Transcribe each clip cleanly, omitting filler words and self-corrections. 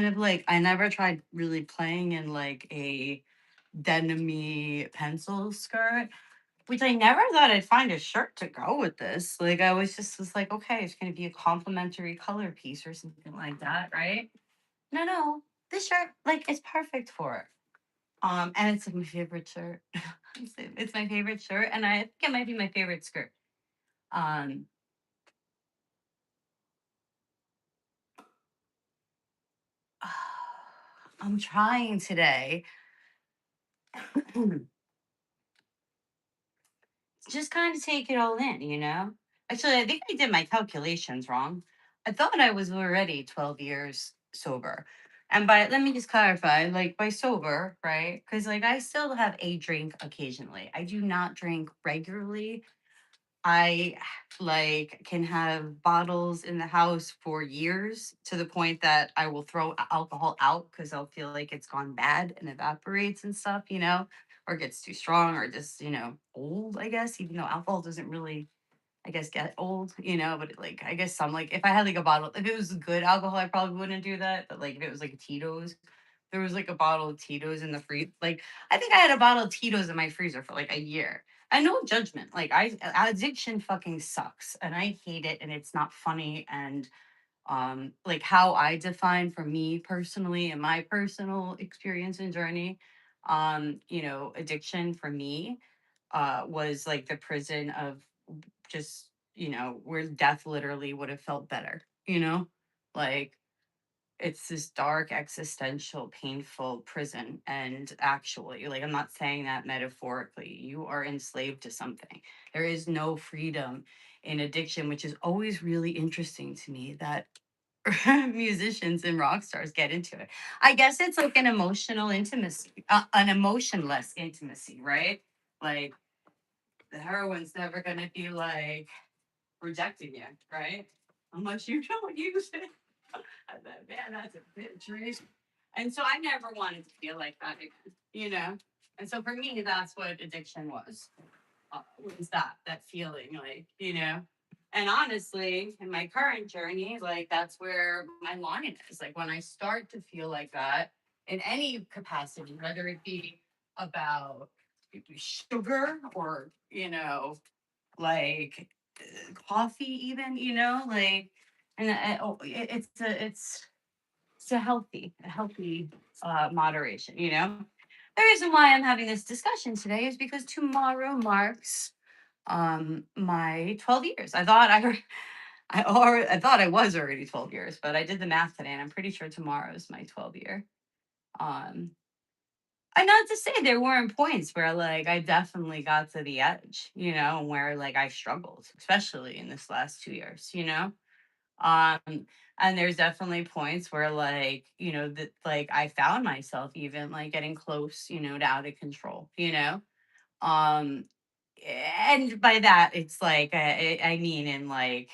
of like I never tried really playing in like a denim pencil skirt, which I never thought I'd find a shirt to go with this. Like I was like, okay, it's gonna be a complementary color piece or something like that, right? No, no. This shirt, like, is perfect for it. And it's like my favorite shirt. It's my favorite shirt, and I think it might be my favorite skirt. Um, I'm trying today. Just kind of take it all in, you know? Actually, I think I did my calculations wrong. I thought I was already 12 years sober. And let me just clarify, like by sober, right? Because like I still have a drink occasionally. I do not drink regularly. I like can have bottles in the house for years to the point that I will throw alcohol out because I'll feel like it's gone bad and evaporates and stuff, or gets too strong or just, old, I guess, even though alcohol doesn't really, I guess, get old, but like, I guess some, like, if I had like a bottle, if it was good alcohol, I probably wouldn't do that. But like, if it was like a Tito's, there was like a bottle of Tito's in the freezer. Like, I think I had a bottle of Tito's in my freezer for like a year. And no judgment. Like, addiction fucking sucks and I hate it and it's not funny. And like how I define for me personally and my personal experience and journey, addiction for me was like the prison of just, where death literally would have felt better, like it's this dark, existential, painful prison. And actually, like, I'm not saying that metaphorically, you are enslaved to something. There is no freedom in addiction, which is always really interesting to me that musicians and rock stars get into it. I guess it's like an emotional intimacy, an emotionless intimacy, right? Like, the heroine's never going to be like rejecting you, right? Unless you don't use it. I thought, man, that's a bitch, right? And so I never wanted to feel like that again, And so for me, that's what addiction was that feeling, like, And honestly, in my current journey, like that's where my line is. Like when I start to feel like that in any capacity, whether it be about sugar or, like coffee, even, like, and it's a healthy moderation, The reason why I'm having this discussion today is because tomorrow marks my 12 years. I thought I was already 12 years, but I did the math today and I'm pretty sure tomorrow is my 12 year. Um and not to say there weren't points where like I definitely got to the edge, where like I struggled, especially in this last 2 years, Um, and there's definitely points where like, that like I found myself even like getting close, to out of control, Um, and by that it's like I mean in like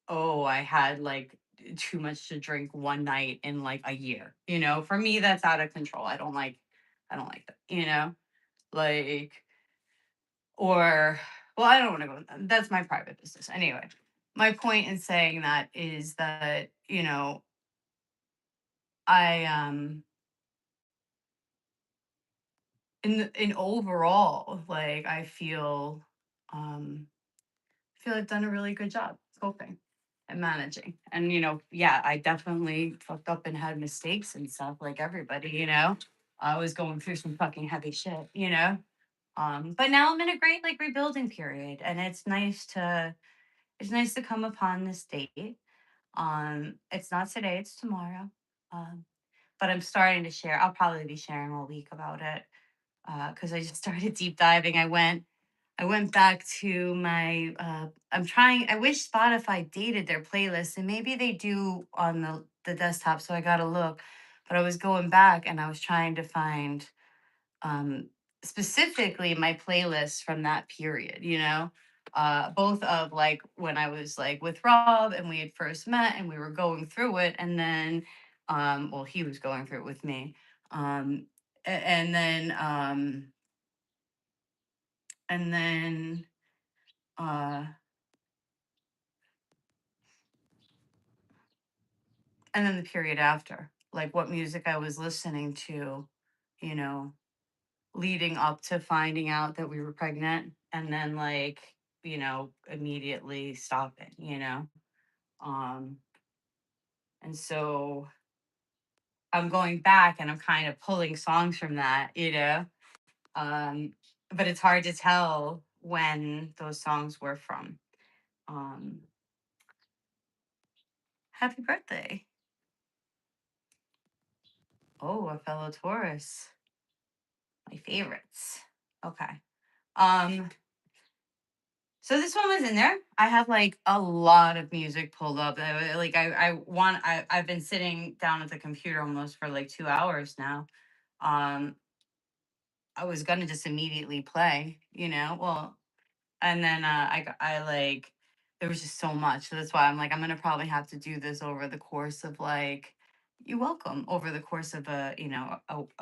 oh, I had like too much to drink one night in like a year. For me that's out of control. I don't like that, Like or well, I don't want to go. That's my private business. Anyway, my point in saying that is that, I in overall, like I feel I've done a really good job coping and managing. And yeah, I definitely fucked up and had mistakes and stuff like everybody, I was going through some fucking heavy shit, but now I'm in a great like rebuilding period and it's nice to come upon this date. It's not today, it's tomorrow. Um, but I'm starting to share. I'll probably be sharing all week about it because I just started deep diving. I went back to my. I'm trying. I wish Spotify dated their playlist, and maybe they do on the desktop. So I got to look. But I was going back and I was trying to find um, specifically my playlists from that period, both of like when I was like with Rob and we had first met and we were going through it. And then, well, he was going through it with me. Um, and then, and then, uh, and then the period after, like what music I was listening to, you know, leading up to finding out that we were pregnant, and then like, immediately stopping, um and so I'm going back and I'm kind of pulling songs from that, um but it's hard to tell when those songs were from. um Happy birthday. Oh, a fellow Taurus. My favorites. Okay. um So this one was in there. I have like a lot of music pulled up. I've been sitting down at the computer almost for like 2 hours now. Um, I was gonna just immediately play, well, and then I like there was just so much. So that's why I'm like I'm gonna probably have to do this over the course of like you're welcome over the course of a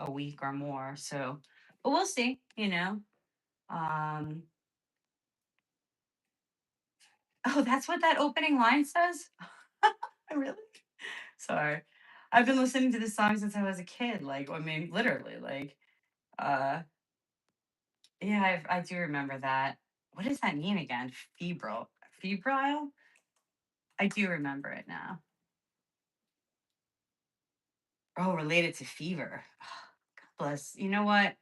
week or more. So, but we'll see. Um, oh, that's what that opening line says. Really? Sorry. I've been listening to this song since I was a kid. Like, I mean, literally. Like, uh, yeah, I do remember that. What does that mean again? Febrile? I do remember it now. Oh, related to fever. God bless. You know what?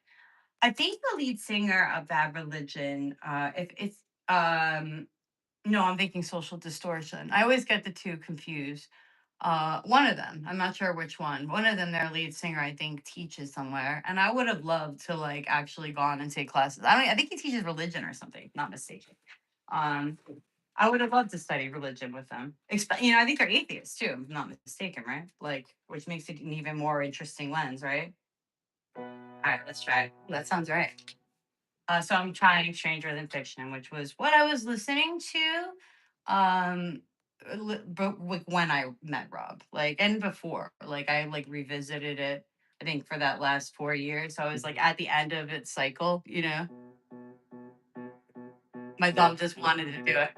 I think the lead singer of Bad Religion, if it's, no, I'm thinking Social Distortion. I always get the two confused. One of them, I'm not sure which one. One of them, their lead singer, I think, teaches somewhere, and I would have loved to like actually gone and take classes. I think he teaches religion or something. Not mistaken. Um, I would have loved to study religion with them. I think they're atheists too. If I'm not mistaken, right? Like, which makes it an even more interesting lens, right? All right, let's try it. That sounds right. So I'm trying Stranger Than Fiction, which was what I was listening to. But when I met Rob, like, and before, like, I like revisited it. I think for that last 4 years, so I was like at the end of its cycle. My dog just wanted to do it.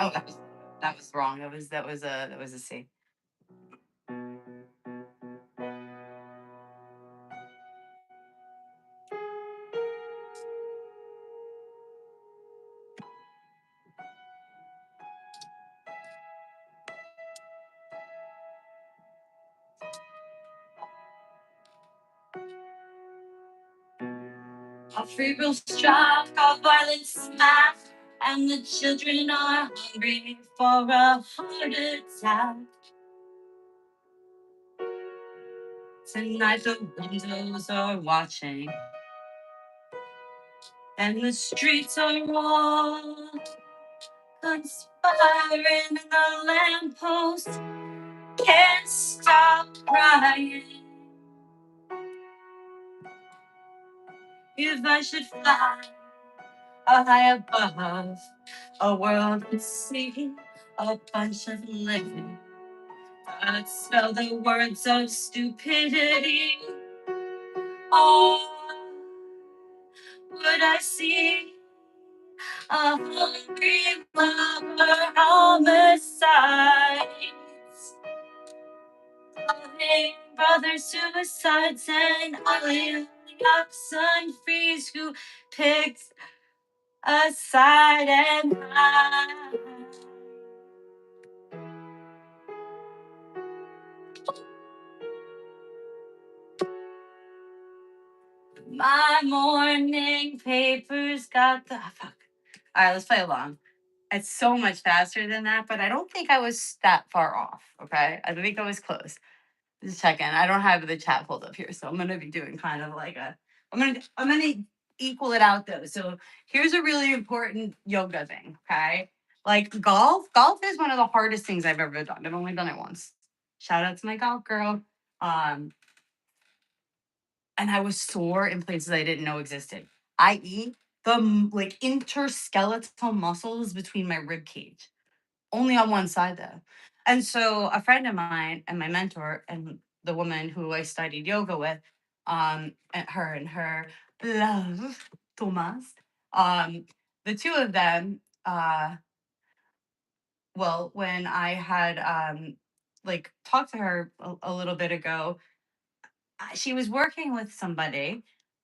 Oh, that was wrong. That was a C. A free will strife, got violence smash, and the children are hungry for a heart attack. Tonight the windows are watching, and the streets are all conspiring, and the lamppost can't stop crying. If I should fly high above a world at sea, a bunch of living, I'd spell the words of stupidity. Or would I see a hungry lover, homicides, loving brother suicides, and alien oxen freeze who picked a side and hide. My morning papers got the fuck. All right, let's play along. It's so much faster than that, but I don't think I was that far off. Okay, I think I was close. Just checking. I don't have the chat pulled up here, so I'm gonna be doing kind of like a. I'm gonna equal it out though. So here's a really important yoga thing. Okay, like golf. Golf is one of the hardest things I've ever done. I've only done it once. Shout out to my golf girl. Um, and I was sore in places I didn't know existed, i.e., like interskeletal muscles between my rib cage. Only on one side though. And so a friend of mine and my mentor and the woman who I studied yoga with, and her love, Thomas, the two of them, Well, when I had like talked to her a little bit ago, she was working with somebody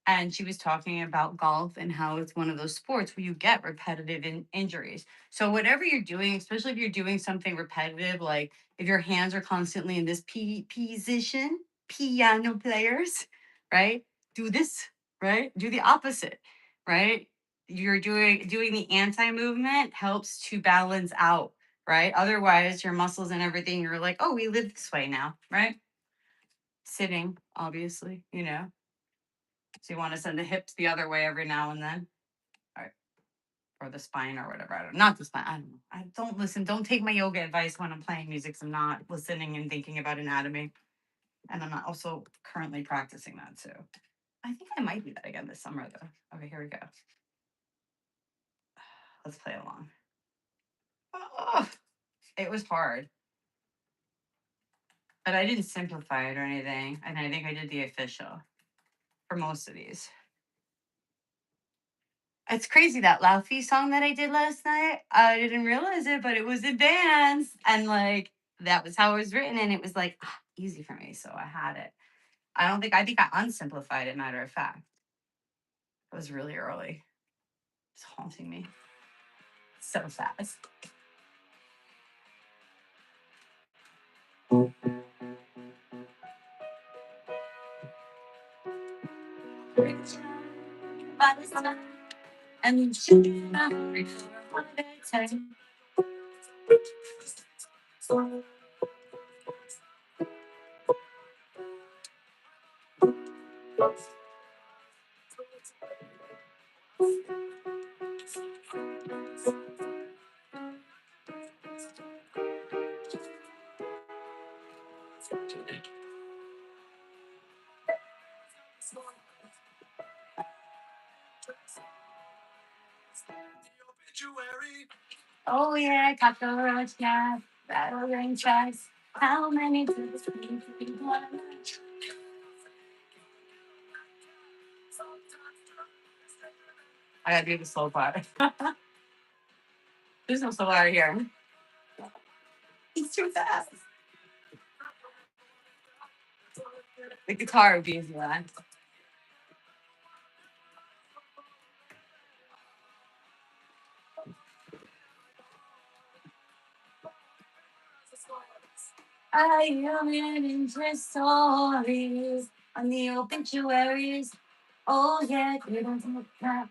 and she was talking about golf and how it's one of those sports where you get repetitive injuries. So whatever you're doing, especially if you're doing something repetitive, like if your hands are constantly in this position, piano players, right? Do this, right? Do the opposite, right? You're doing the anti movement helps to balance out, right? Otherwise, your muscles and everything, you're like, oh, we live this way now, right? Sitting, obviously, you know. So you want to send the hips the other way every now and then. All right. Or the spine or whatever. I don't not the spine. I don't know. I don't listen. Don't take my yoga advice when I'm playing music. 'Cause I'm not listening and thinking about anatomy. And I'm not also currently practicing that too. I think I might do that again this summer though. Okay, here we go. Let's play along. Oh, it was hard. But I didn't simplify it or anything. And I think I did the official for most of these. It's crazy that Laufey song that I did last night. I didn't realize it, but it was advanced, and like that was how it was written, and it was like easy for me, so I had it. I don't think I think I unsimplified it. Matter of fact, it was really early. It's haunting me so fast. And oh yeah, cockroach, yeah, rattling tracks. How many times do you want? I gotta do the slow part. There's no slow part here. He's too fast. The guitar would be easier. I am in interest stories on the obituaries. Oh yeah, you don't look that.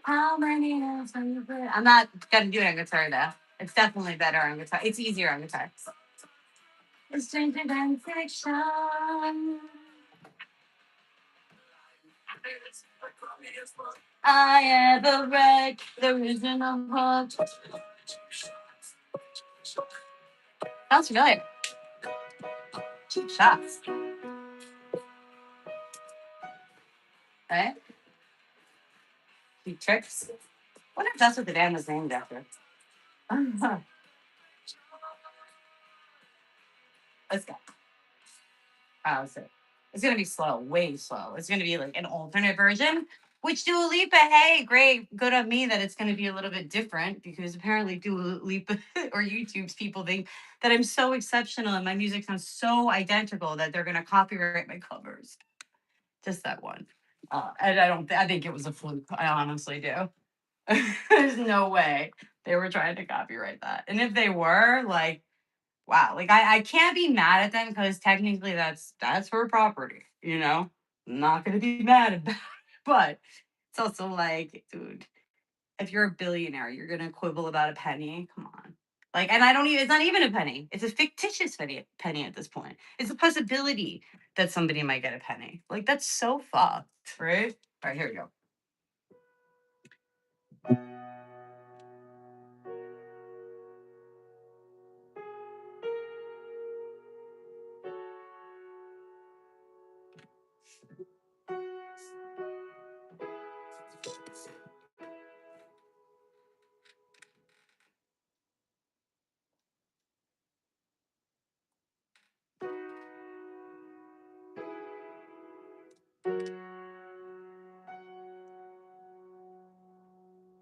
How many else are you put? I'm not gonna do it on guitar though. It's definitely better on guitar. It's easier on guitar. It's stranger than fiction. I ever read the original book. Sounds familiar. Cheap shots, right? Cheap tricks. Wonder if that's what the band was named after. Let's go. Oh, so it's gonna be slow, way slow. It's gonna be like an alternate version. Which Dua Lipa, hey, great, good on me that it's gonna be a little bit different because apparently Dua Lipa or YouTube's people think that I'm so exceptional and my music sounds so identical that they're gonna copyright my covers. Just that one. And I don't. I think it was a fluke. I honestly do. There's no way they were trying to copyright that. And if they were, like, wow, like I can't be mad at them because technically that's her property, you know? I'm not gonna be mad about it. But it's also like, dude, if you're a billionaire, you're gonna quibble about a penny. Come on. Like, and I don't even it's not even a penny. It's a fictitious penny at this point. It's a possibility that somebody might get a penny. Like that's so fucked, right? All right, here we go.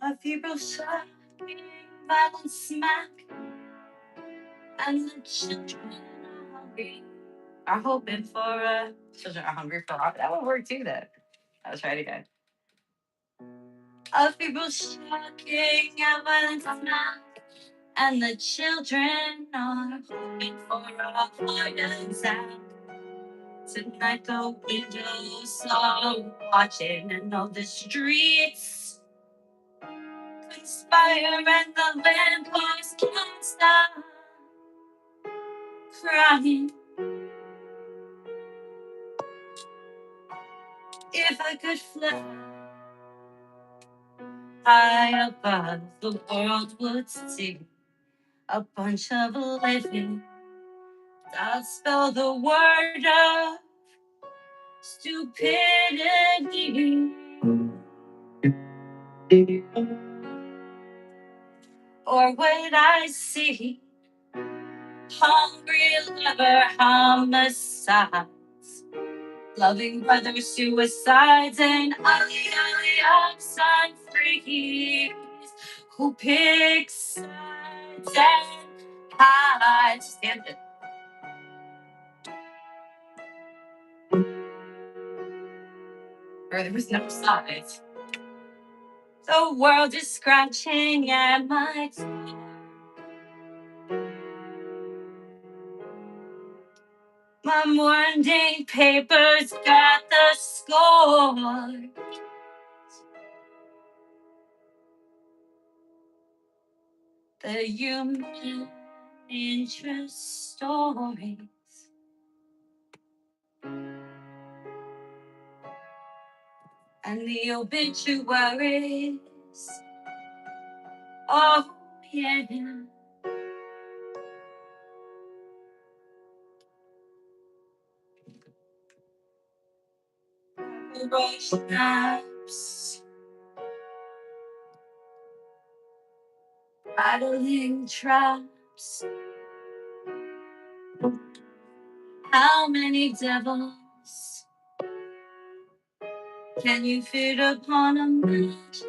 A feeble shining violent smack, and the children are hungry, are hoping for children are hungry for rock. That would work too, though. Let's try it again. Of people shocking a violent smack, and the children are hoping for a heart attack. Tonight the windows are watching, and all the streets conspire, and the lampposts can't stop crying. If I could fly high above, the world would see a bunch of living dots spell the word of stupidity. Or would I see hungry lover homicides, loving brother suicides, and ugly son freakies who pick sides and hides. Stand it. Or there was no sides. The world is scratching at my door. My morning papers got the score. The human interest stories. And the obituaries. Oh, yeah. Rush maps, rattling traps. How many devils can you fit upon a match?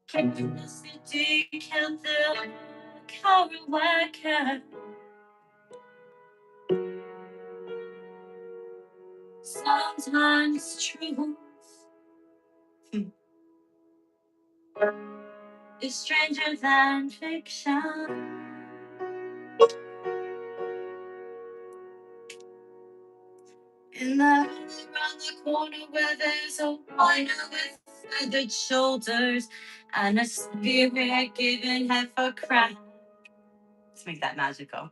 Curiosity killed the Kerouac cat. Sometimes truth is stranger than fiction. In the alley around the corner where there's a miner with feathered shoulders and a spirit giving head for crack. Let's make that magical.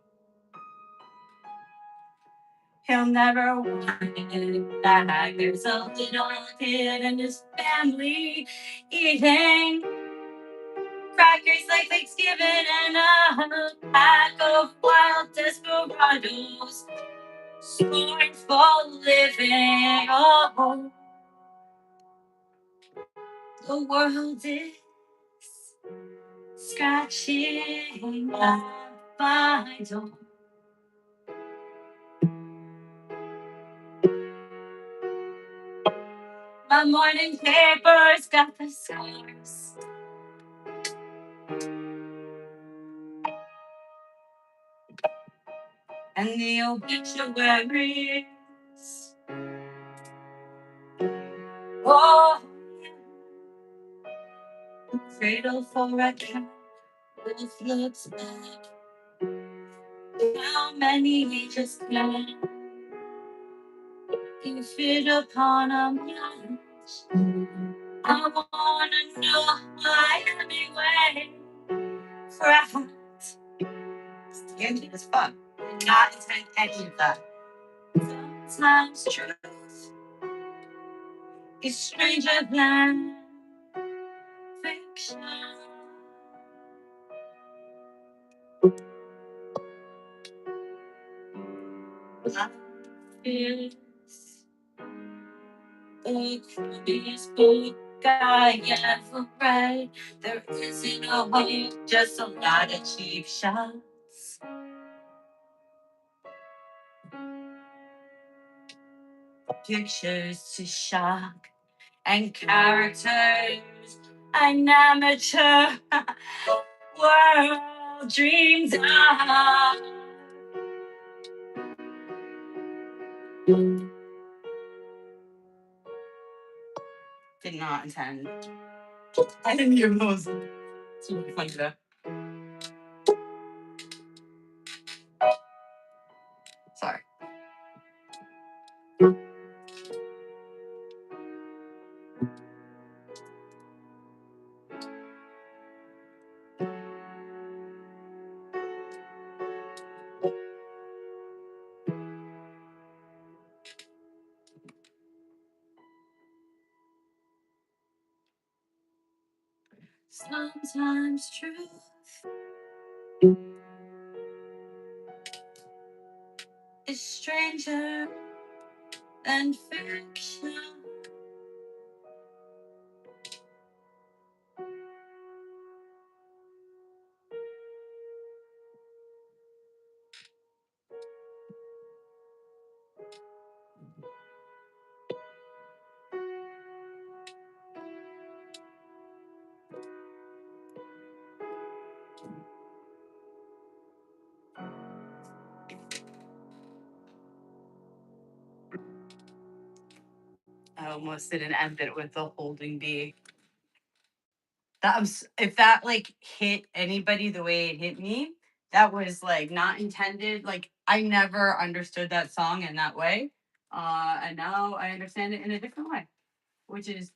He'll never want it back. There's a little kid and his family eating crackers like Thanksgiving and a pack of wild desperados. Scornful living. Oh, the world is scratching at my door. My morning papers got the scars. And the obituaries. Oh, cradle for a cat. Wolf looks back. How many ages can you fit upon a match? I wanna know why anyway. Cracked. Stingy as fuck. Did not intend any of that. Sometimes truth is stranger than fiction. Life is the crummiest book I ever read. There isn't a hope, just a lot of cheap shots. Pictures to shock and characters an amateur world dreams of. Did not intend. I didn't hear those. It's really funny though. Sorry. Sometimes truth is stranger than fiction. I almost didn't end it with the holding B. That was, if that like hit anybody the way it hit me, that was like not intended. Like I never understood that song in that way. And now I understand it in a different way, which is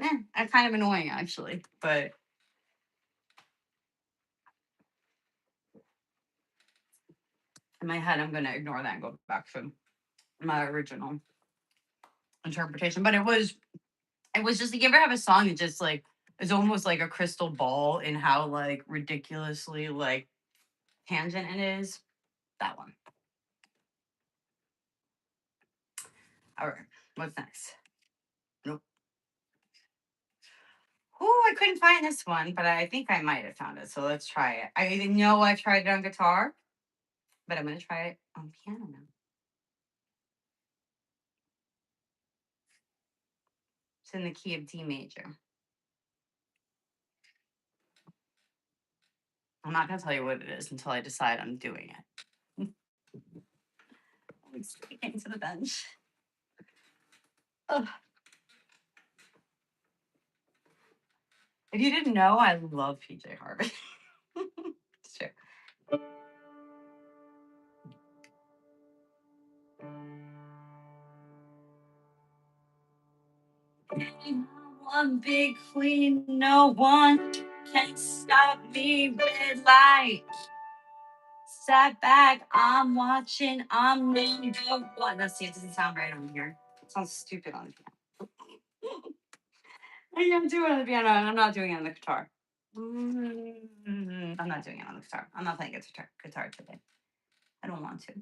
kind of annoying actually. But in my head, I'm gonna ignore that and go back to my original interpretation. But it was just like, you ever have a song that just like is almost like a crystal ball in how like ridiculously like tangent it is? That one. All right, what's next? Nope. Oh, I couldn't find this one, but I think I might have found it. So let's try it. I know I tried it on guitar, but I'm gonna try it on piano now. It's in the key of D major. I'm not gonna tell you what it is until I decide I'm doing it. I'm speaking to the bench. Ugh. If you didn't know, I love PJ Harvey. It's true. One big queen, no one can stop me. Red light, sat back, I'm watching, I'm number one. Let's see, it doesn't sound right on here. It sounds stupid on the piano. I'm doing it on the piano, and I'm not doing it on the guitar. I'm not doing it on the guitar. I'm not playing guitar today. I don't want to.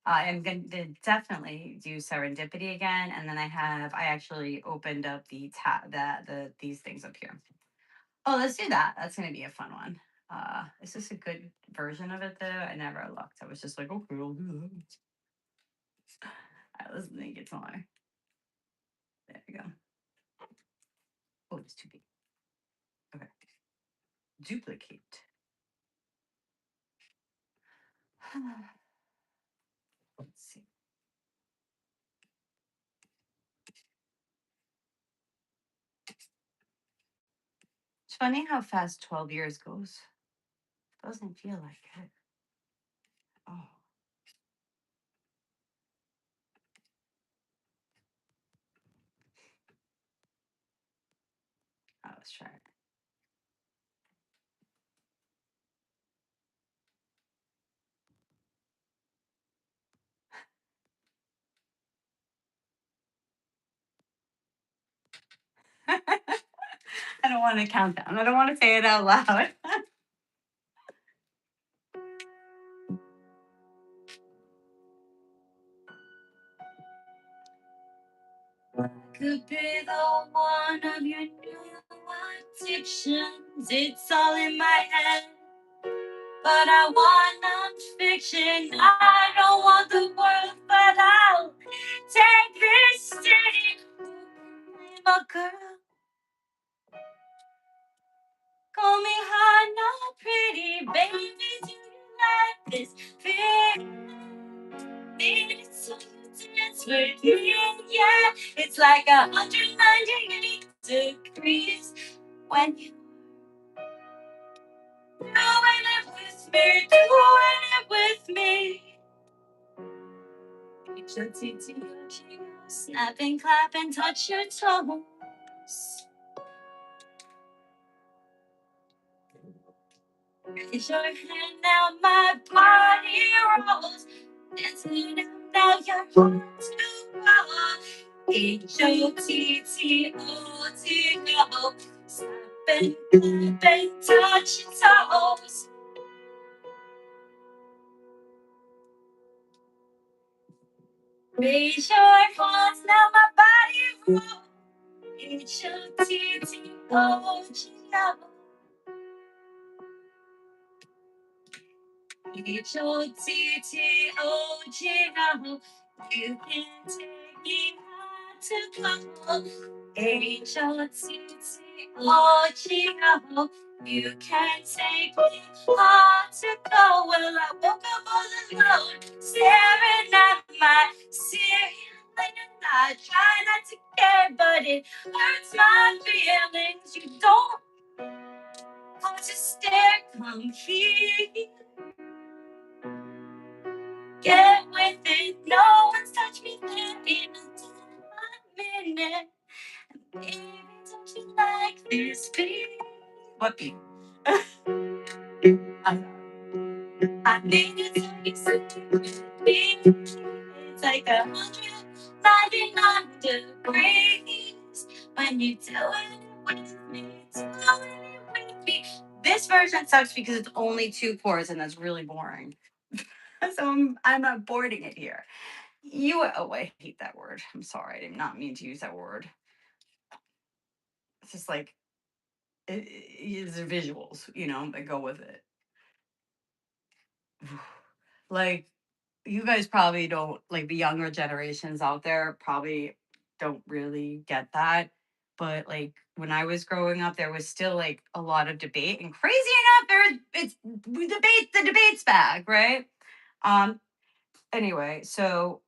I'm going to definitely do serendipity again, and then I actually opened up the these things up here. Oh, let's do that. That's gonna be a fun one. Is this a good version of it though? I never looked. I was just like, okay, I'll do that. I was thinking guitar. There we go. Oh, it's too big. Okay. Duplicate. Let's see. It's funny how fast 12 years goes. Doesn't feel like it. Oh. Let's try it. I don't want to count down. I don't want to say it out loud. Could be the one of your new addictions. It's all in my head. But I want nonfiction. I don't want the world, but I'll take this city my girl. Call me hot, not pretty, baby. Do you like this feeling? Baby, so you dance with me, yeah. It's like 198 degrees when you doing it with me, doing it with me. Snap and clap and touch your toes. Raise your hand now, my body rolls. Dancing it up now, you're hard to go. H-O-T-T-O-T-O. Snap and clap and touch your toes. Raise your hands now, my body rolls. H-O-T-T-O-T-O. H-O-T-T-O-G-O. You can take me hard to go. H-O-T-T-O-G-O. You can take me hard to go. Well, I woke up all alone, staring at my ceiling. I try not to care, but it hurts my feelings. You don't have to stare, come here. Get with it, no one's touched me there in a minute. Baby, don't you like this beat? What beat? I need to tell you something with me. It's like 199 degrees when you're doing it with me, doing it with me. This version sucks because it's only 2 chords and that's really boring. So I'm aborting it here. I hate that word. I'm sorry. I did not mean to use that word. It's just like, it's the visuals, that go with it. Like, you guys probably don't, like the younger generations out there probably don't really get that. But like when I was growing up, there was still like a lot of debate, and crazy enough, the debate's back, right? Um, anyway, so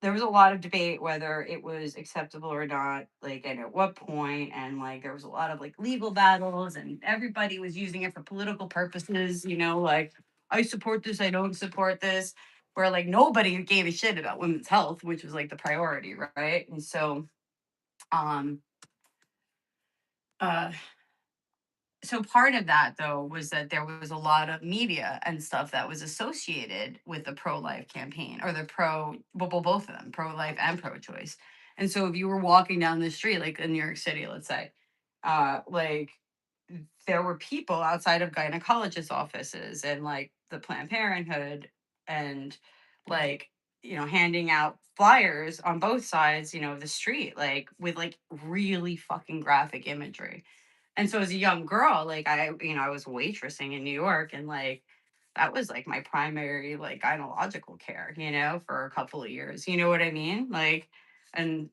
there was a lot of debate whether it was acceptable or not, like, and at what point, and like there was a lot of like legal battles, and everybody was using it for political purposes, like I support this, I don't support this, where like nobody gave a shit about women's health, which was like the priority, right? And so, um, uh, so part of that though was that there was a lot of media and stuff that was associated with the pro-life campaign, or the both of them, pro-life and pro-choice. And so if you were walking down the street, like in New York City, let's say, like there were people outside of gynecologists offices and like the Planned Parenthood, and like, handing out flyers on both sides, of the street, like with like really fucking graphic imagery. And so as a young girl, like I was waitressing in New York, and like that was like my primary like gynecological care, for a couple of years. You know what I mean? Like, and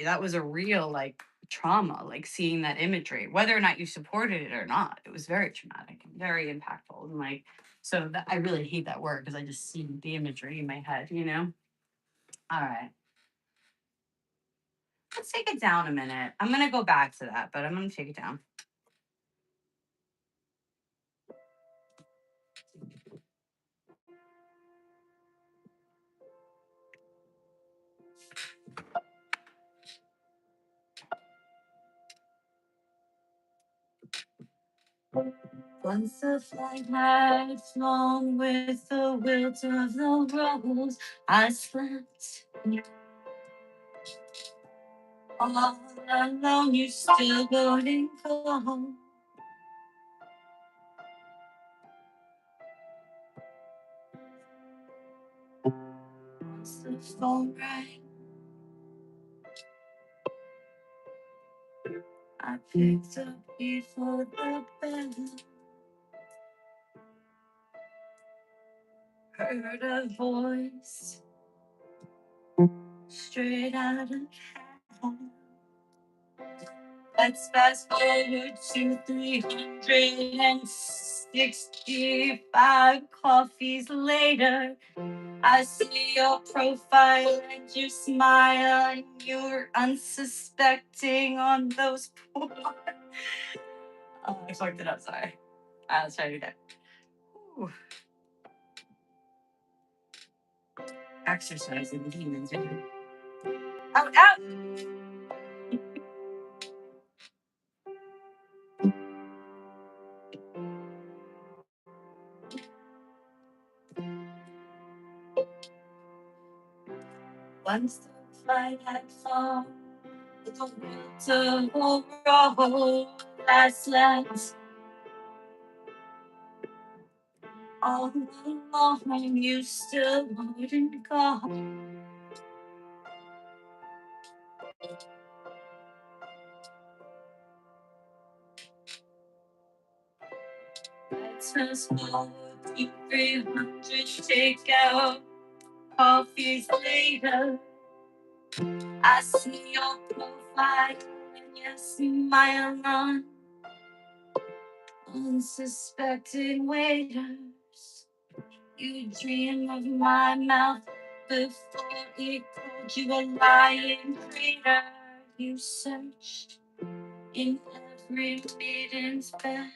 that was a real like trauma, like seeing that imagery, whether or not you supported it or not. It was very traumatic and very impactful. And like, so that I really hate that word because I just see the imagery in my head. All right. Let's take it down a minute. I'm gonna go back to that, but I'm gonna take it down. Once the flight had flown with the wilt of the rose, I slept all alone. You still wouldn't go home. Once the phone rang, I picked up before the bell. Heard a voice straight out of hell. Let's fast forward to 365 coffees later. I see your profile and you smile and you're unsuspecting on those poor. Oh, I fucked it up, sorry. Let's try it again. Ooh. Exercising demons. Out, out! Once the flight had flown, with the winter overall last lands. All alone, you still wouldn't go. Let's fast forward to 300 takeout coffees later. I see your profile and you smile on unsuspecting waiters. You dream of my mouth before it called you a lying traitor. You searched in every maiden's bed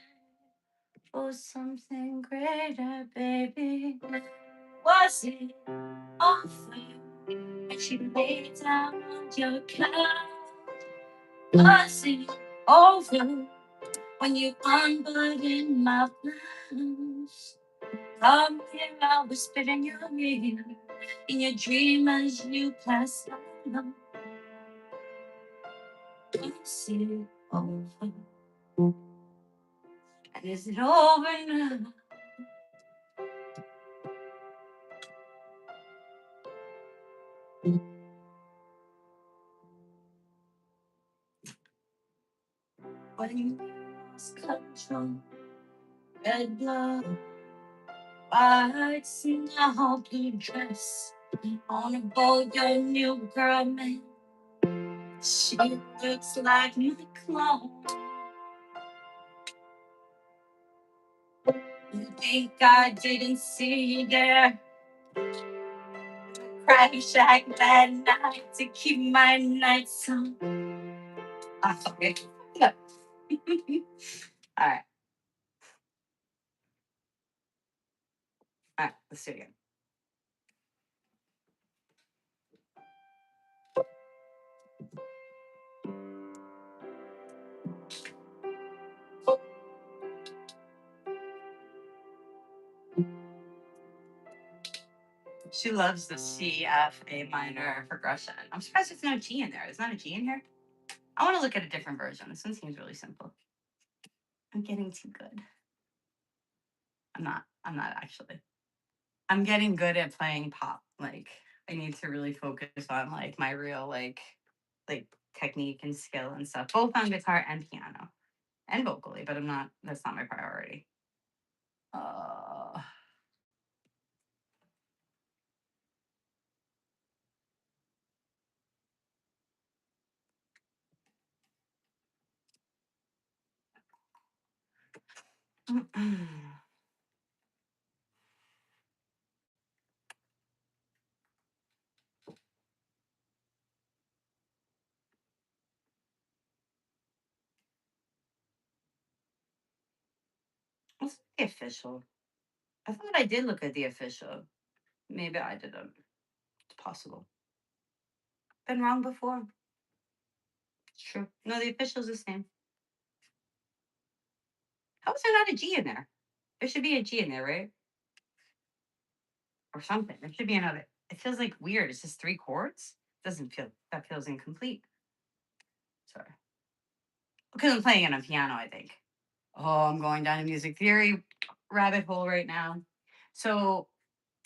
for something greater, baby. Was it awful when she lay down on your couch? Was it over when you unbuttoned my blouse? Come here, I whispered in your ear. In your dream as you pass along. Is it over? And is it over now? When you lost control, red blood, white now blue dress. On a boat, your new girl, man. She looks like my clone. You think I didn't see you there? Crack shack that night to keep my nights on. Okay. Yeah. All right. All right. Let's do it again. She loves the C, F, A minor progression. I'm surprised there's no G in there. There's not a G in here. I want to look at a different version. This one seems really simple. I'm getting too good. I'm not actually. I'm getting good at playing pop. Like, I need to really focus on like my real like technique and skill and stuff, both on guitar and piano and vocally, but that's not my priority. Uh What's the official? I thought I did look at the official. Maybe I didn't. It's possible. Been wrong before. It's true. No, the official's the same. How is there not a G in there? There should be a G in there, right? Or something. There should be another. It feels like weird. It's just three chords. Doesn't feel that feels incomplete. Sorry. Because I'm playing it on piano, I think. Oh, I'm going down a music theory rabbit hole right now. So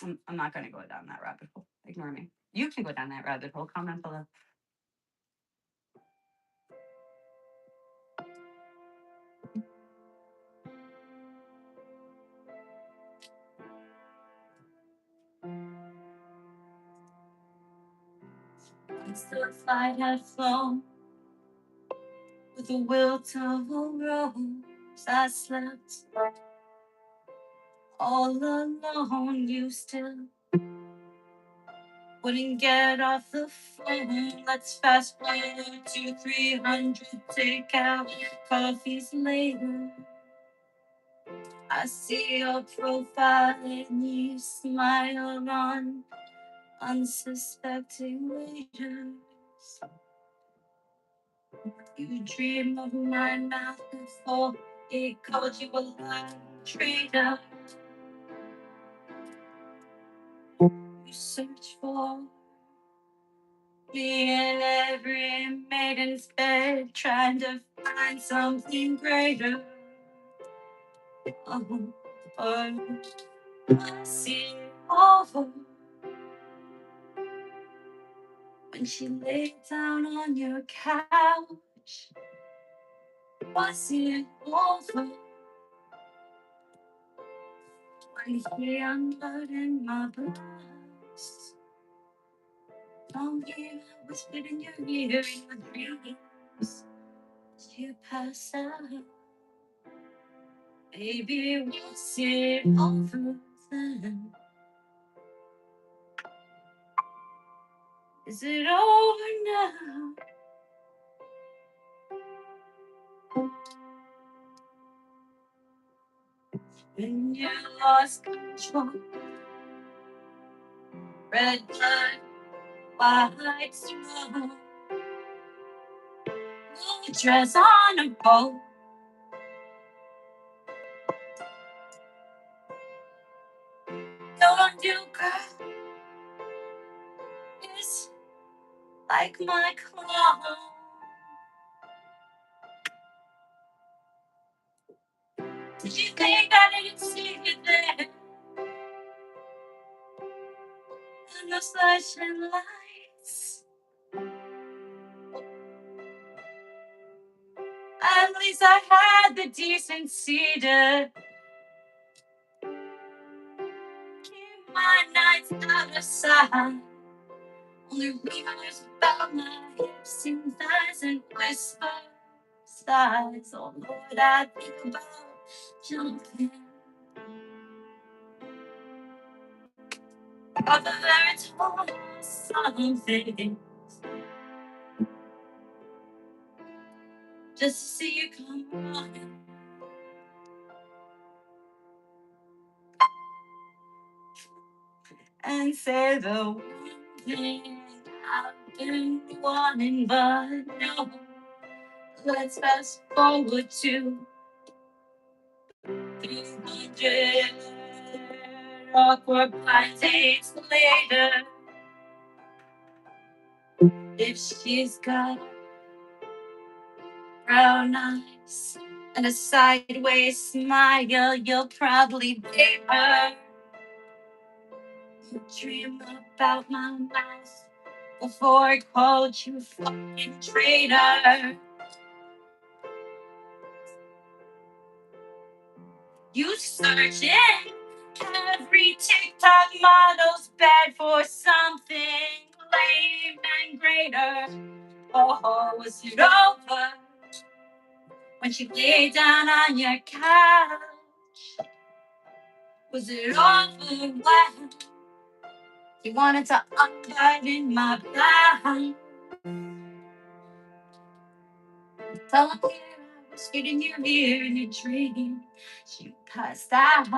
I'm not going to go down that rabbit hole. Ignore me. You can go down that rabbit hole. Comment below. Once the flight had flown, With the wilt of a rose, I slept all alone. You still wouldn't get off the phone. Let's fast forward to 300 takeout coffees later. I see your profile and you smile on unsuspecting waiters. You dream of my mouth before it called you a lying traitor. You search for me in every maiden's bed, trying to find something greater. Oh, I see over when she laid down on your couch. Was it over when he unburdened my blouse? Don't hear I whispered in your ear in your dreams. You pass out. Baby, was it over then? Is it over now? When you lost control, red blood, white smoke, blue dress on a boat. Don't you, girl, it's like my clone. Did you think I didn't see you there? And the flashing lights. At least I had the decency to keep my nights out of sight. Only rumors about my hips and thighs and whisper sighs. Oh Lord, I think about jumping off a very tall something just to see you come running. And say the one thing I've been wanting, but no. Let's fast forward to 300 awkward blind dates later. If she's got brown eyes and a sideways smile, you'll probably date her. You dream about my mouth before I called you fucking traitor. You searching every TikTok model's bed for something lame and greater. Oh, was it over when she lay down on your couch? Was it over when you wanted to unburden my blouse? Tell me I whispered in your ear in your dream. You passed out.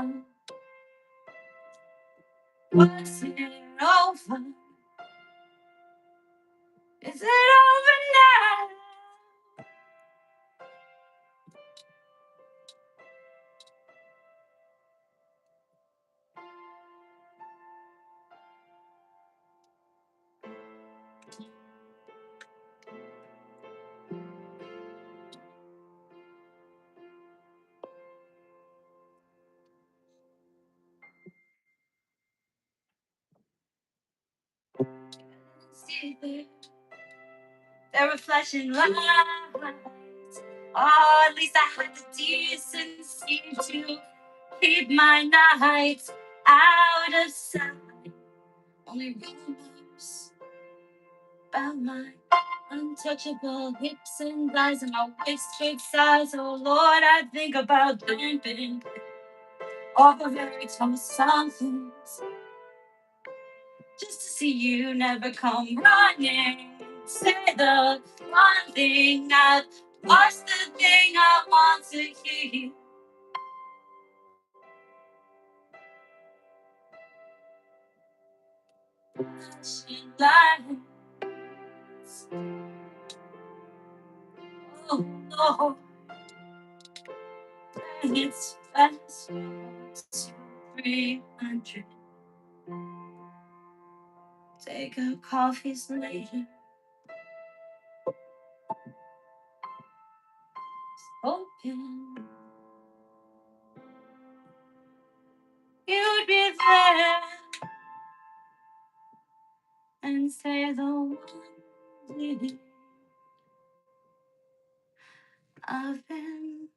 Was it over? Is it over now? See there were flashing lights. Oh, at least I had the decency to keep my nights out of sight. Only rumors about my untouchable hips and thighs and my waist shape size. Oh Lord, I think about jumping all the very troublesome things just to see you never come running. Say the one thing, not watch the thing I want to hear. Flashing lights, oh Lord, it's fast, 300. Take our coffees later. Hoping you'd be there and say the one thing I've been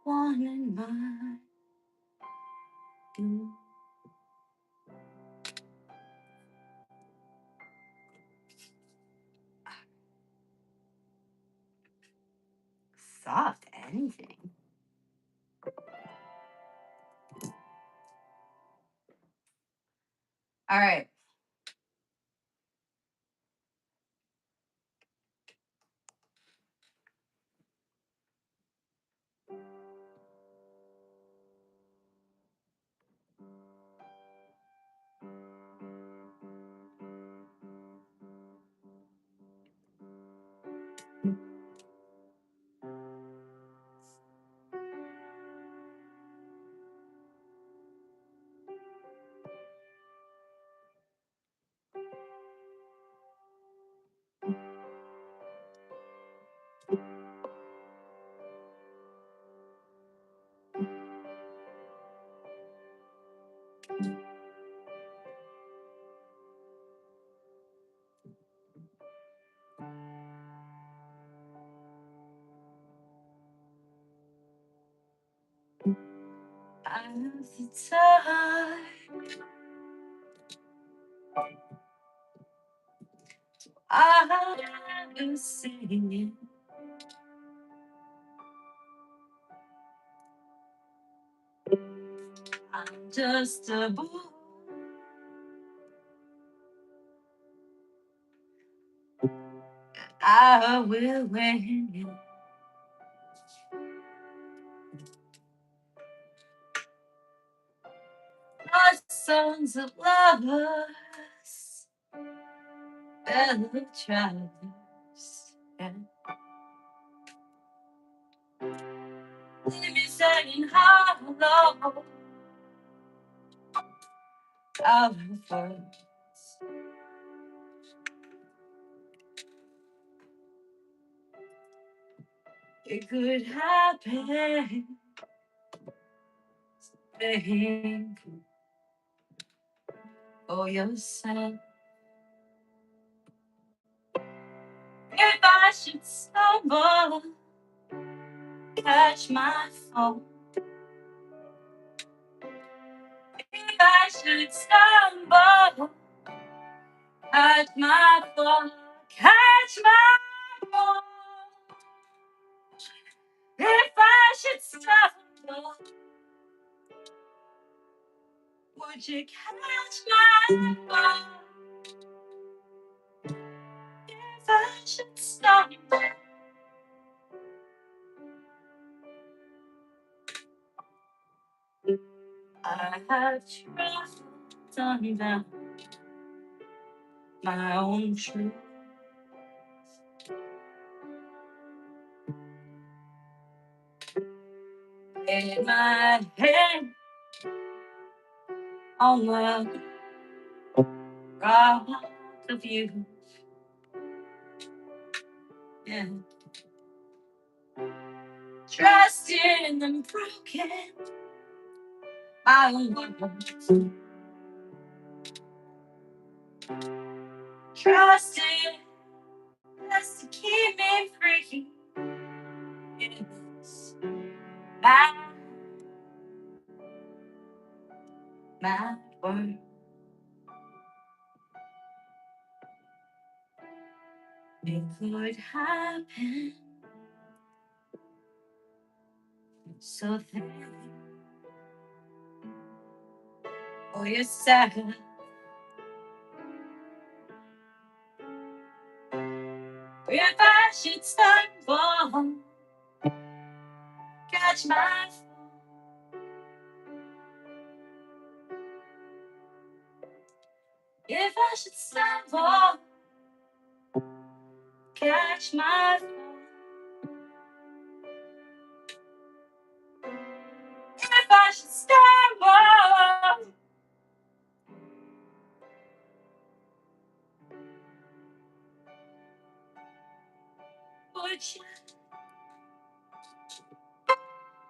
wanting my do. Soft anything. All right. I have the time. I am singing. I'm just a boy. I will win. Our sons of lovers, fellow travelers. Yeah. Leave me saying how low our words. It could happen. Think for yourself. If I should stumble, catch my phone. If I should stumble, catch my phone. Catch my phone. If I should stumble, would you catch my phone? If I should stumble, I have traveled down my own truth. In my head on the rock of you. Yeah. Dressed in the broken my own words. Trusting just to keep me free. It's my word. It could happen. So think for yourself. If I should stumble, catch my fall. If I should stumble, catch my fall. If I should stumble, would you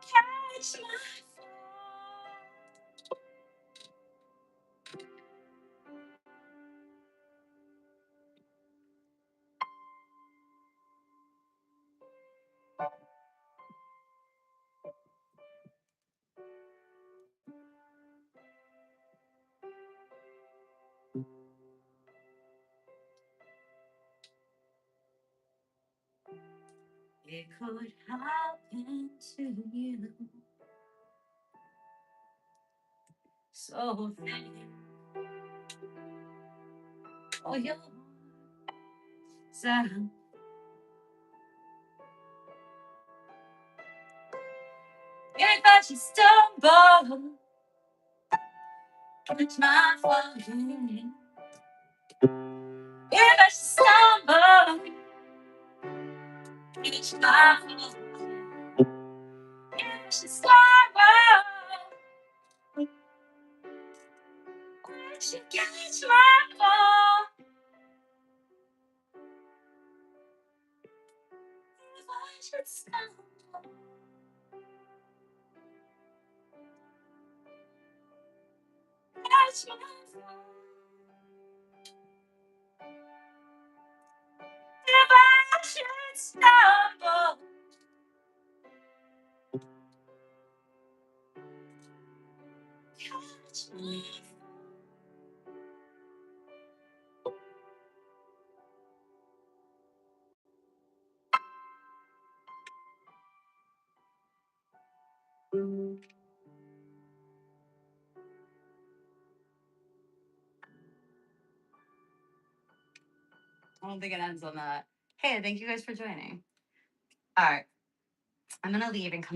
catch my fall? It could happen to you. So think for yourself. If I should stumble, catch my fall. If I should stumble, catch my fall. If I should stumble, would you catch my fall? If I should stumble, catch my fall. If I should stumble, catch my fall. I don't think it ends on that. Hey, thank you guys for joining. All right, I'm gonna leave and come